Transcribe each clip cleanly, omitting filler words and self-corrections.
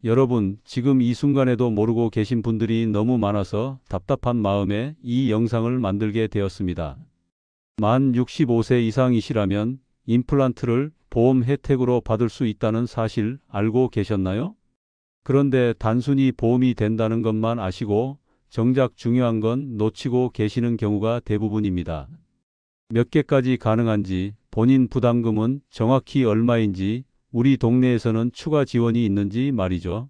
여러분, 지금 이 순간에도 모르고 계신 분들이 너무 많아서 답답한 마음에 이 영상을 만들게 되었습니다. 만 65세 이상이시라면 임플란트를 보험 혜택으로 받을 수 있다는 사실 알고 계셨나요? 그런데 단순히 보험이 된다는 것만 아시고 정작 중요한 건 놓치고 계시는 경우가 대부분입니다. 몇 개까지 가능한지, 본인 부담금은 정확히 얼마인지, 우리 동네에서는 추가 지원이 있는지 말이죠.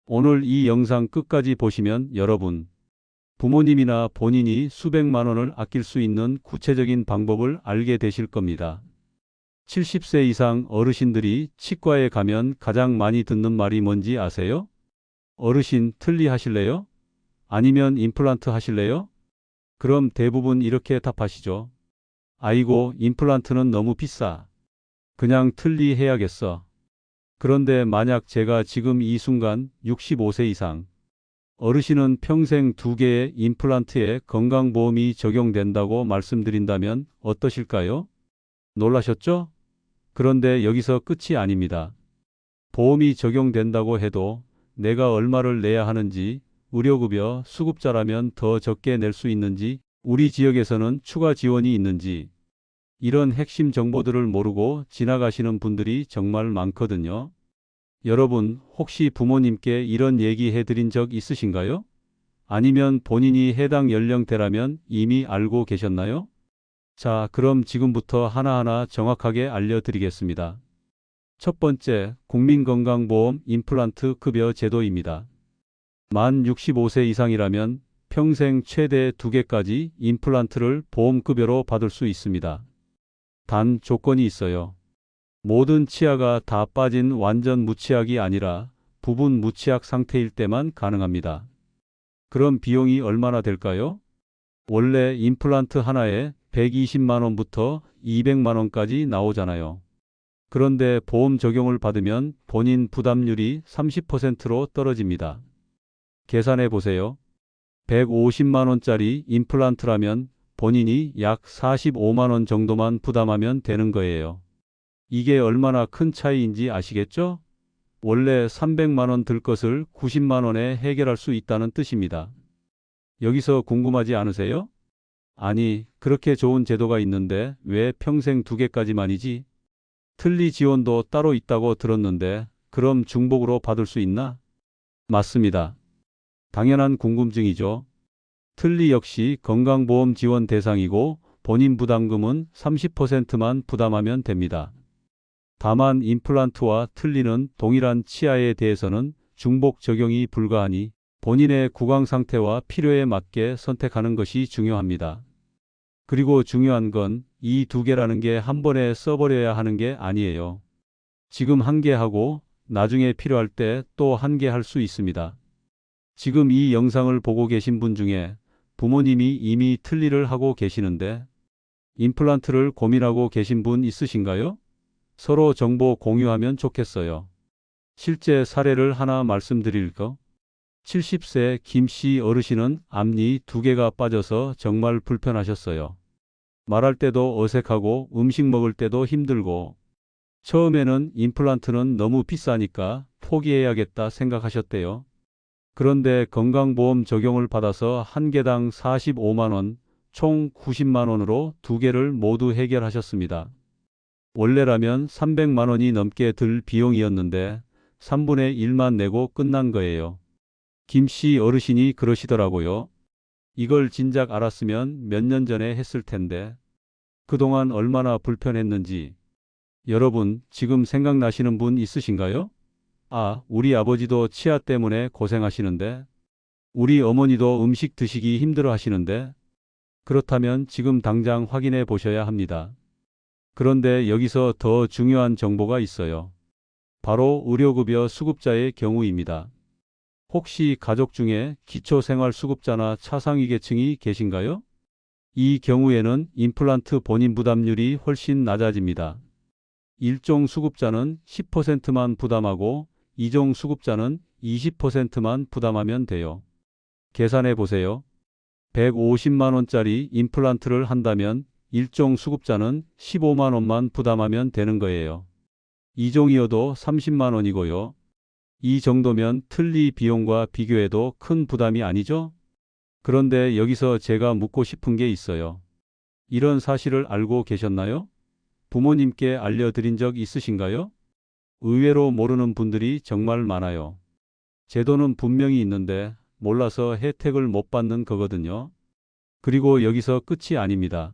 오늘 이 영상 끝까지 보시면 여러분, 부모님이나 본인이 수백만 원을 아낄 수 있는 구체적인 방법을 알게 되실 겁니다. 70세 이상 어르신들이 치과에 가면 가장 많이 듣는 말이 뭔지 아세요? 어르신 틀니 하실래요? 아니면 임플란트 하실래요? 그럼 대부분 이렇게 답하시죠. 아이고, 임플란트는 너무 비싸. 그냥 틀니 해야겠어. 그런데 만약 제가 지금 이 순간 65세 이상 어르신은 평생 2개의 임플란트에 건강보험이 적용된다고 말씀드린다면 어떠실까요? 놀라셨죠? 그런데 여기서 끝이 아닙니다. 보험이 적용된다고 해도 내가 얼마를 내야 하는지, 의료급여 수급자라면 더 적게 낼 수 있는지, 우리 지역에서는 추가 지원이 있는지, 이런 핵심 정보들을 모르고 지나가시는 분들이 정말 많거든요. 여러분, 혹시 부모님께 이런 얘기 해드린 적 있으신가요? 아니면 본인이 해당 연령대라면 이미 알고 계셨나요? 자, 그럼 지금부터 하나하나 정확하게 알려드리겠습니다. 첫 번째, 국민건강보험 임플란트 급여 제도입니다. 만 65세 이상이라면 평생 최대 2개까지 임플란트를 보험급여로 받을 수 있습니다. 단 조건이 있어요. 모든 치아가 다 빠진 완전 무치약이 아니라 부분 무치약 상태일 때만 가능합니다. 그럼 비용이 얼마나 될까요? 원래 임플란트 하나에 120만 원부터 200만 원까지 나오잖아요. 그런데 보험 적용을 받으면 본인 부담률이 30%로 떨어집니다. 계산해 보세요. 150만 원짜리 임플란트라면 본인이 약 45만 원 정도만 부담하면 되는 거예요. 이게 얼마나 큰 차이인지 아시겠죠? 원래 300만 원 들 것을 90만 원에 해결할 수 있다는 뜻입니다. 여기서 궁금하지 않으세요? 아니, 그렇게 좋은 제도가 있는데 왜 평생 2개까지만이지? 틀니 지원도 따로 있다고 들었는데 그럼 중복으로 받을 수 있나? 맞습니다. 당연한 궁금증이죠. 틀니 역시 건강보험 지원 대상이고 본인 부담금은 30%만 부담하면 됩니다. 다만 임플란트와 틀니는 동일한 치아에 대해서는 중복 적용이 불가하니 본인의 구강 상태와 필요에 맞게 선택하는 것이 중요합니다. 그리고 중요한 건 이 2개라는 게 한 번에 써버려야 하는 게 아니에요. 지금 1개 하고 나중에 필요할 때 또 1개 할 수 있습니다. 지금 이 영상을 보고 계신 분 중에 부모님이 이미 틀니를 하고 계시는데 임플란트를 고민하고 계신 분 있으신가요? 서로 정보 공유하면 좋겠어요. 실제 사례를 하나 말씀드릴까? 70세 김씨 어르신은 앞니 2개가 빠져서 정말 불편하셨어요. 말할 때도 어색하고 음식 먹을 때도 힘들고 처음에는 임플란트는 너무 비싸니까 포기해야겠다 생각하셨대요. 그런데 건강보험 적용을 받아서 1개당 45만 원, 총 90만 원으로 2개를 모두 해결하셨습니다. 원래라면 300만 원이 넘게 들 비용이었는데 3분의 1만 내고 끝난 거예요. 김씨 어르신이 그러시더라고요. 이걸 진작 알았으면 몇 년 전에 했을 텐데 그동안 얼마나 불편했는지. 여러분, 지금 생각나시는 분 있으신가요? 아, 우리 아버지도 치아 때문에 고생하시는데, 우리 어머니도 음식 드시기 힘들어 하시는데, 그렇다면 지금 당장 확인해 보셔야 합니다. 그런데 여기서 더 중요한 정보가 있어요. 바로 의료급여 수급자의 경우입니다. 혹시 가족 중에 기초생활수급자나 차상위계층이 계신가요? 이 경우에는 임플란트 본인 부담률이 훨씬 낮아집니다. 1종 수급자는 10%만 부담하고 2종 수급자는 20%만 부담하면 돼요. 계산해 보세요. 150만 원짜리 임플란트를 한다면 1종 수급자는 15만 원만 부담하면 되는 거예요. 2종이어도 30만 원이고요. 이 정도면 틀니 비용과 비교해도 큰 부담이 아니죠? 그런데 여기서 제가 묻고 싶은 게 있어요. 이런 사실을 알고 계셨나요? 부모님께 알려드린 적 있으신가요? 의외로 모르는 분들이 정말 많아요. 제도는 분명히 있는데 몰라서 혜택을 못 받는 거거든요. 그리고 여기서 끝이 아닙니다.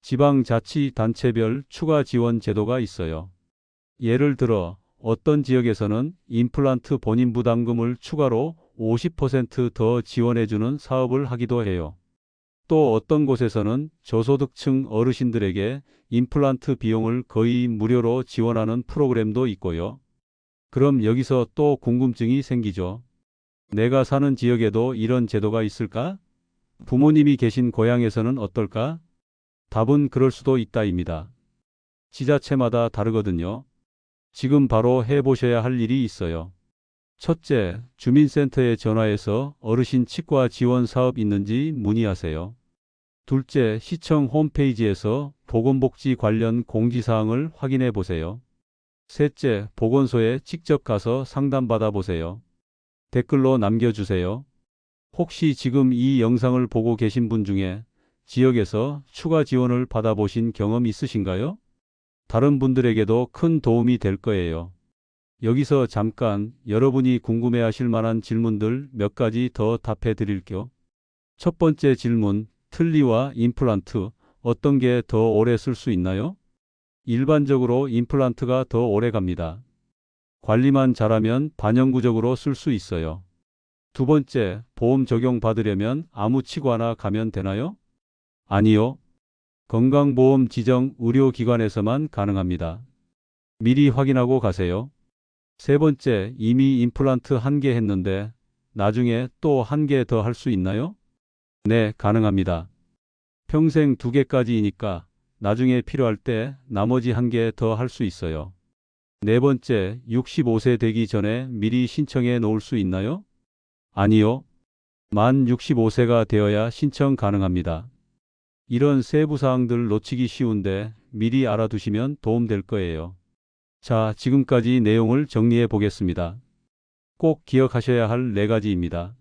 지방자치단체별 추가 지원 제도가 있어요. 예를 들어 어떤 지역에서는 임플란트 본인 부담금을 추가로 50%더 지원해주는 사업을 하기도 해요. 또 어떤 곳에서는 저소득층 어르신들에게 임플란트 비용을 거의 무료로 지원하는 프로그램도 있고요. 그럼 여기서 또 궁금증이 생기죠. 내가 사는 지역에도 이런 제도가 있을까? 부모님이 계신 고향에서는 어떨까? 답은 그럴 수도 있다입니다. 지자체마다 다르거든요. 지금 바로 해보셔야 할 일이 있어요. 첫째, 주민센터에 전화해서 어르신 치과 지원 사업 있는지 문의하세요. 둘째, 시청 홈페이지에서 보건복지 관련 공지사항을 확인해 보세요. 셋째, 보건소에 직접 가서 상담받아 보세요. 댓글로 남겨주세요. 혹시 지금 이 영상을 보고 계신 분 중에 지역에서 추가 지원을 받아보신 경험 있으신가요? 다른 분들에게도 큰 도움이 될 거예요. 여기서 잠깐 여러분이 궁금해하실 만한 질문들 몇 가지 더 답해 드릴게요. 첫 번째 질문, 틀니와 임플란트 어떤 게 더 오래 쓸 수 있나요? 일반적으로 임플란트가 더 오래 갑니다. 관리만 잘하면 반영구적으로 쓸 수 있어요. 두 번째, 보험 적용 받으려면 아무 치과나 가면 되나요? 아니요. 건강보험 지정 의료기관에서만 가능합니다. 미리 확인하고 가세요. 세 번째, 이미 임플란트 한 개 했는데 나중에 또 한 개 더 할 수 있나요? 네, 가능합니다. 평생 두 개까지이니까 나중에 필요할 때 나머지 한 개 더 할 수 있어요. 네 번째, 65세 되기 전에 미리 신청해 놓을 수 있나요? 아니요. 만 65세가 되어야 신청 가능합니다. 이런 세부 사항들 놓치기 쉬운데 미리 알아두시면 도움될 거예요. 자, 지금까지 내용을 정리해 보겠습니다. 꼭 기억하셔야 할 4가지입니다.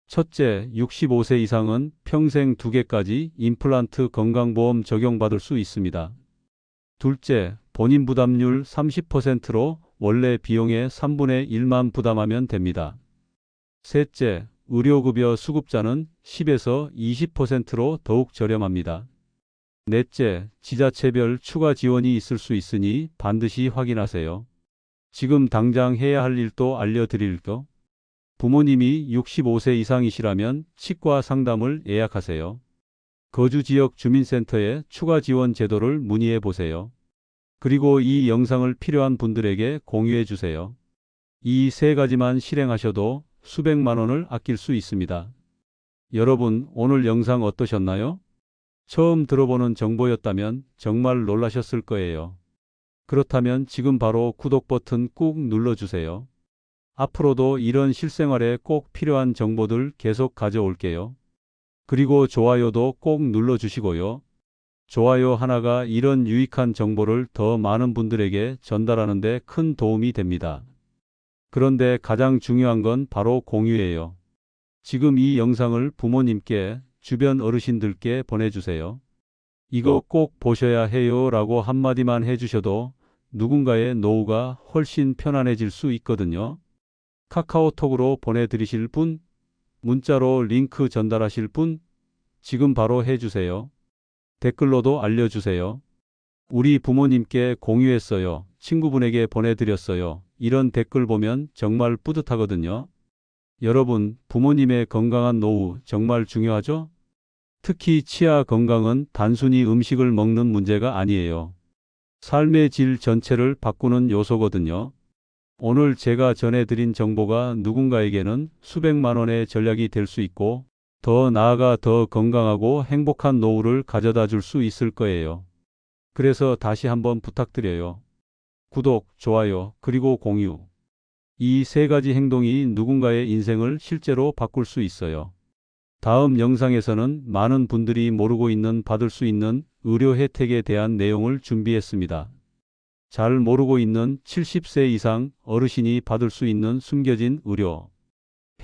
첫째, 65세 이상은 평생 2개까지 임플란트 건강보험 적용받을 수 있습니다. 둘째, 본인 부담률 30%로 원래 비용의 3분의 1만 부담하면 됩니다. 셋째, 의료급여 수급자는 10에서 20%로 더욱 저렴합니다. 넷째, 지자체별 추가 지원이 있을 수 있으니 반드시 확인하세요. 지금 당장 해야 할 일도 알려드릴게요. 부모님이 65세 이상이시라면 치과 상담을 예약하세요. 거주 지역 주민센터에 추가 지원 제도를 문의해 보세요. 그리고 이 영상을 필요한 분들에게 공유해 주세요. 이 3가지만 실행하셔도 수백만 원을 아낄 수 있습니다. 여러분, 오늘 영상 어떠셨나요? 처음 들어보는 정보였다면 정말 놀라셨을 거예요. 그렇다면 지금 바로 구독 버튼 꾹 눌러주세요. 앞으로도 이런 실생활에 꼭 필요한 정보들 계속 가져올게요. 그리고 좋아요도 꼭 눌러주시고요. 좋아요 하나가 이런 유익한 정보를 더 많은 분들에게 전달하는 데 큰 도움이 됩니다. 그런데 가장 중요한 건 바로 공유예요. 지금 이 영상을 부모님께, 주변 어르신들께 보내주세요. 이거 꼭 보셔야 해요 라고 한마디만 해주셔도 누군가의 노후가 훨씬 편안해질 수 있거든요. 카카오톡으로 보내드리실 분, 문자로 링크 전달하실 분, 지금 바로 해주세요. 댓글로도 알려주세요. 우리 부모님께 공유했어요. 친구분에게 보내드렸어요. 이런 댓글 보면 정말 뿌듯하거든요. 여러분, 부모님의 건강한 노후 정말 중요하죠? 특히 치아 건강은 단순히 음식을 먹는 문제가 아니에요. 삶의 질 전체를 바꾸는 요소거든요. 오늘 제가 전해드린 정보가 누군가에게는 수백만 원의 전략이 될 수 있고, 더 나아가 더 건강하고 행복한 노후를 가져다 줄 수 있을 거예요. 그래서 다시 한번 부탁드려요. 구독, 좋아요, 그리고 공유. 이 3가지 행동이 누군가의 인생을 실제로 바꿀 수 있어요. 다음 영상에서는 많은 분들이 모르고 있는 받을 수 있는 의료 혜택에 대한 내용을 준비했습니다. 잘 모르고 있는 70세 이상 어르신이 받을 수 있는 숨겨진 의료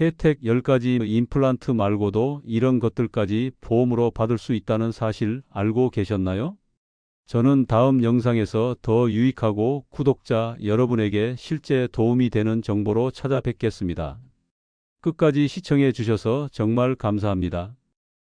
혜택 10가지 임플란트 말고도 이런 것들까지 보험으로 받을 수 있다는 사실 알고 계셨나요? 저는 다음 영상에서 더 유익하고 구독자 여러분에게 실제 도움이 되는 정보로 찾아뵙겠습니다. 끝까지 시청해 주셔서 정말 감사합니다.